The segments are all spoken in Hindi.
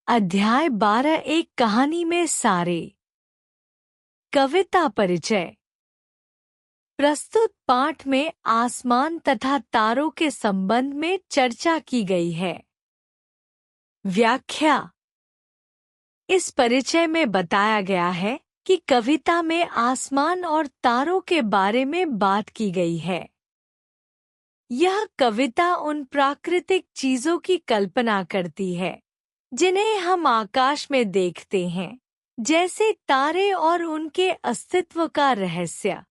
अध्याय 12 एक कहानी में सारे। कविता परिचय। प्रस्तुत पाठ में आसमान तथा तारों के संबंध में चर्चा की गई है। व्याख्या। इस परिचय में बताया गया है कि कविता में आसमान और तारों के बारे में बात की गई है। यह कविता उन प्राकृतिक चीजों की कल्पना करती है जिन्हें हम आकाश में देखते हैं, जैसे तारे और उनके अस्तित्व का रहस्य।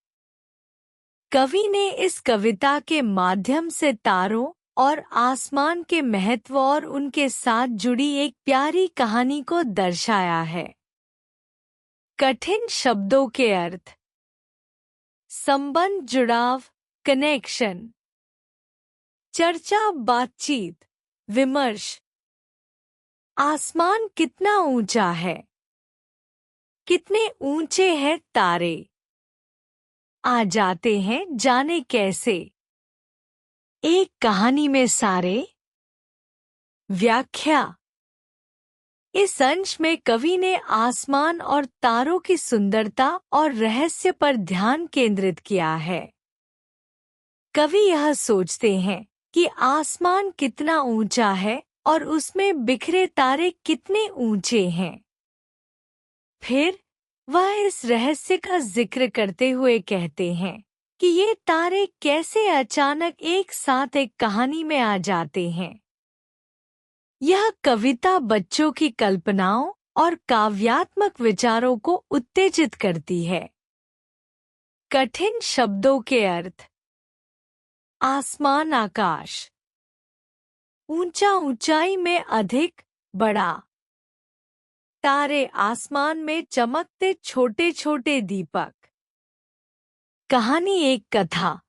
कवि ने इस कविता के माध्यम से तारों और आसमान के महत्व और उनके साथ जुड़ी एक प्यारी कहानी को दर्शाया है। कठिन शब्दों के अर्थ। संबंध, जुड़ाव, कनेक्शन। चर्चा, बातचीत, विमर्श। आसमान कितना ऊंचा है? कितने ऊंचे हैं तारे? आ जाते हैं, जाने कैसे? एक कहानी में सारे। व्याख्या। इस अंश में कवि ने आसमान और तारों की सुंदरता और रहस्य पर ध्यान केंद्रित किया है। कवि यह सोचते हैं कि आसमान कितना ऊंचा है और उसमें बिखरे तारे कितने ऊंचे हैं। फिर वह इस रहस्य का जिक्र करते हुए कहते हैं कि ये तारे कैसे अचानक एक साथ एक कहानी में आ जाते हैं। यह कविता बच्चों की कल्पनाओं और काव्यात्मक विचारों को उत्तेजित करती है। कठिन शब्दों के अर्थ। आसमान, आकाश। ऊंचा, ऊंचाई में अधिक, बड़ा। तारे, आसमान में चमकते छोटे छोटे दीपक। कहानी एक कथा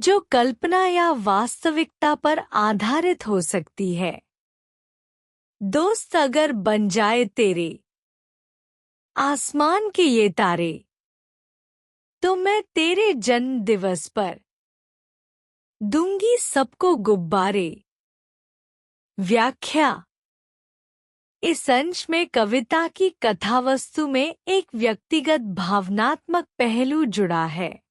जो कल्पना या वास्तविकता पर आधारित हो सकती है। दोस्त अगर बन जाए तेरे। आसमान के ये तारे, तो मैं तेरे जन्म दिवस पर दूंगी सबको गुब्बारे। व्याख्या। इस अंश में कविता की कथावस्तु में एक व्यक्तिगत भावनात्मक पहलू जुड़ा है।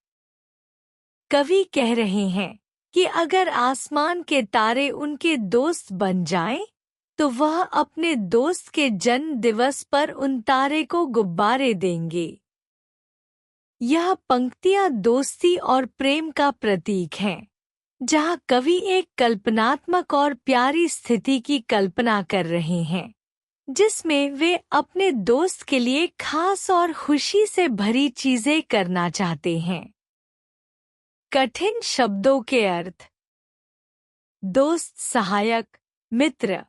कवि कह रहे हैं कि अगर आसमान के तारे उनके दोस्त बन जाएं, तो वह अपने दोस्त के जन्म दिवस पर उन तारे को गुब्बारे देंगे। यह पंक्तियां दोस्ती और प्रेम का प्रतीक हैं, जहां कवि एक कल्पनात्मक और प्यारी स्थिति की कल्पना कर रहे हैं जिसमें वे अपने दोस्त के लिए खास और खुशी से भरी चीजें करना चाहते हैं। कठिन शब्दों के अर्थ। दोस्त, सहायक, मित्र।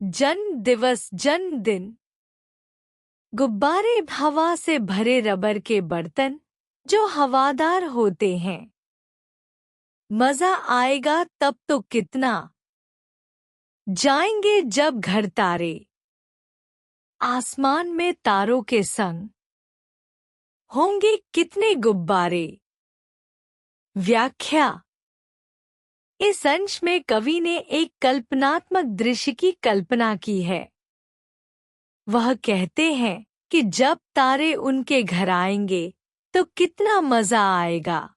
जन्म दिवस, जन्मदिन। गुब्बारे, हवा से भरे रबर के बर्तन जो हवादार होते हैं। मजा आएगा तब तो कितना। जाएंगे जब घर तारे। आसमान में तारों के संग होंगे कितने गुब्बारे। व्याख्या। इस अंश में कवि ने एक कल्पनात्मक दृश्य की कल्पना की है। वह कहते हैं कि जब तारे उनके घर आएंगे तो कितना मजा आएगा।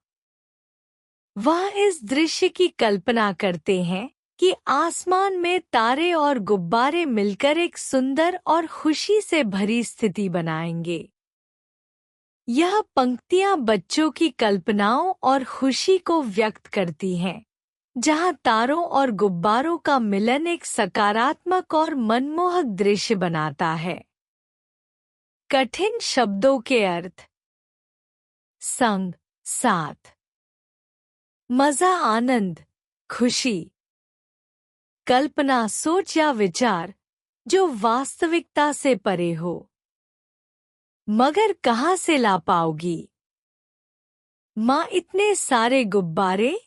वह इस दृश्य की कल्पना करते हैं कि आसमान में तारे और गुब्बारे मिलकर एक सुंदर और खुशी से भरी स्थिति बनाएंगे। यह पंक्तियां बच्चों की कल्पनाओं और खुशी को व्यक्त करती हैं, जहां तारों और गुब्बारों का मिलन एक सकारात्मक और मनमोहक दृश्य बनाता है। कठिन शब्दों के अर्थ। संग, साथ। मजा, आनंद, खुशी। कल्पना, सोच या विचार जो वास्तविकता से परे हो। मगर कहाँ से ला पाओगी? माँ, इतने सारे गुब्बारे?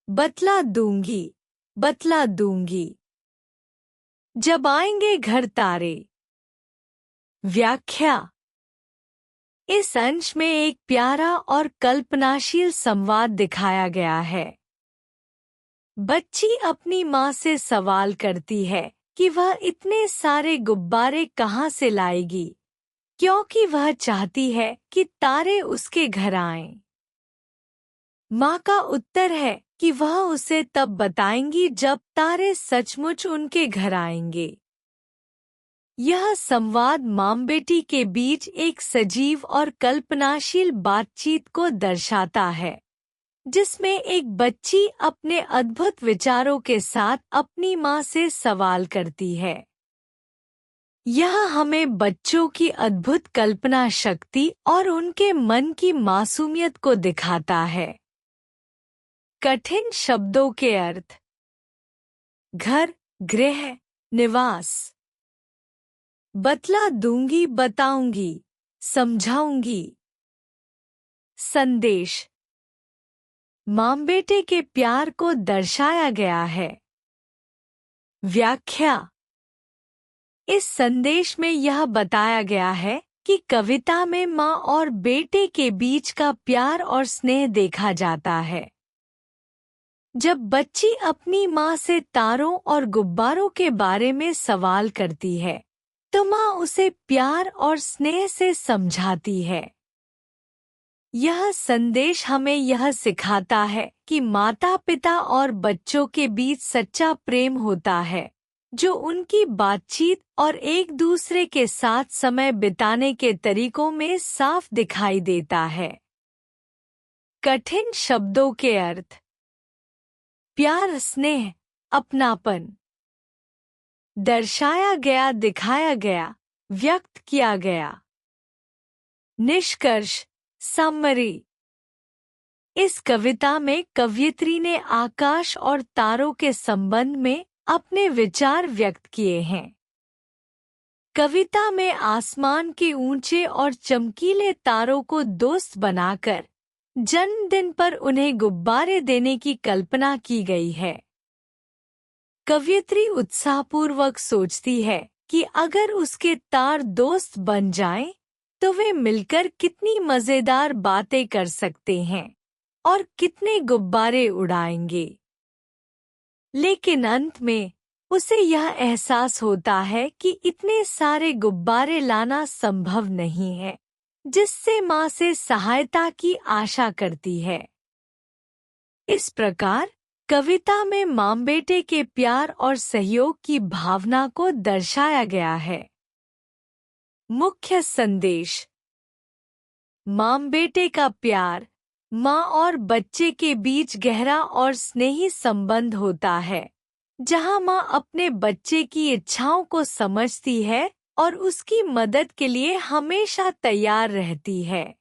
बतला दूंगी, बतला दूंगी। जब आएंगे घर तारे। व्याख्या। इस अंश में एक प्यारा और कल्पनाशील संवाद दिखाया गया है। बच्ची अपनी माँ से सवाल करती है कि वह इतने सारे गुब्बारे कहाँ से लाएगी, क्योंकि वह चाहती है कि तारे उसके घर आएं। माँ का उत्तर है कि वह उसे तब बताएंगी जब तारे सचमुच उनके घर आएंगे। यह संवाद माँ बेटी के बीच एक सजीव और कल्पनाशील बातचीत को दर्शाता है, जिसमें एक बच्ची अपने अद्भुत विचारों के साथ अपनी माँ से सवाल करती है। यह हमें बच्चों की अद्भुत कल्पना शक्ति और उनके मन की मासूमियत को दिखाता है। कठिन शब्दों के अर्थ। घर, गृह, निवास। बतला दूंगी, बताऊंगी, समझाऊंगी। संदेश। माँ बेटे के प्यार को दर्शाया गया है। व्याख्या। इस संदेश में यह बताया गया है कि कविता में माँ और बेटे के बीच का प्यार और स्नेह देखा जाता है। जब बच्ची अपनी माँ से तारों और गुब्बारों के बारे में सवाल करती है, तो माँ उसे प्यार और स्नेह से समझाती है। यह संदेश हमें यह सिखाता है कि माता-पिता और बच्चों के बीच सच्चा प्रेम होता है, जो उनकी बातचीत और एक दूसरे के साथ समय बिताने के तरीकों में साफ दिखाई देता है। कठिन शब्दों के अर्थ। प्यार, स्नेह, अपनापन। दर्शाया गया, दिखाया गया, व्यक्त किया गया। निष्कर्ष, समरी। इस कविता में कवयित्री ने आकाश और तारों के संबंध में अपने विचार व्यक्त किए हैं। कविता में आसमान के ऊंचे और चमकीले तारों को दोस्त बनाकर जन्मदिन पर उन्हें गुब्बारे देने की कल्पना की गई है। कवयित्री उत्साहपूर्वक सोचती है कि अगर उसके तार दोस्त बन जाएं, तो वे मिलकर कितनी मजेदार बातें कर सकते हैं और कितने गुब्बारे उड़ाएंगे। लेकिन अंत में उसे यह एहसास होता है कि इतने सारे गुब्बारे लाना संभव नहीं है, जिससे माँ से सहायता की आशा करती है। इस प्रकार कविता में माँ बेटे के प्यार और सहयोग की भावना को दर्शाया गया है। मुख्य संदेश। माँ बेटे का प्यार। माँ और बच्चे के बीच गहरा और स्नेही संबंध होता है, जहाँ माँ अपने बच्चे की इच्छाओं को समझती है और उसकी मदद के लिए हमेशा तैयार रहती है।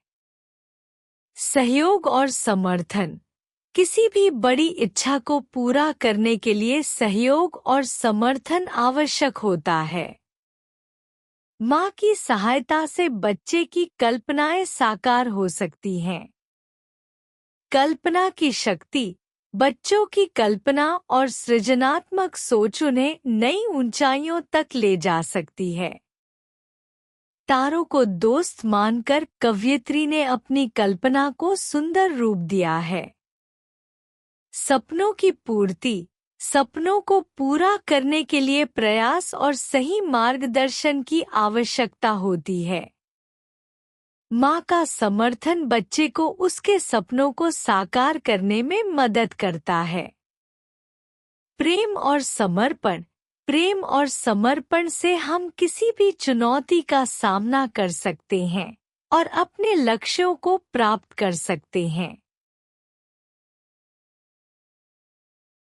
सहयोग और समर्थन। किसी भी बड़ी इच्छा को पूरा करने के लिए सहयोग और समर्थन आवश्यक होता है। माँ की सहायता से बच्चे की कल्पनाएं साकार हो सकती हैं। कल्पना की शक्ति। बच्चों की कल्पना और सृजनात्मक सोच उन्हें नई ऊंचाइयों तक ले जा सकती है। तारों को दोस्त मानकर कवयित्री ने अपनी कल्पना को सुंदर रूप दिया है। सपनों की पूर्ति। सपनों को पूरा करने के लिए प्रयास और सही मार्गदर्शन की आवश्यकता होती है। माँ का समर्थन बच्चे को उसके सपनों को साकार करने में मदद करता है। प्रेम और समर्पण। प्रेम और समर्पण से हम किसी भी चुनौती का सामना कर सकते हैं और अपने लक्ष्यों को प्राप्त कर सकते हैं।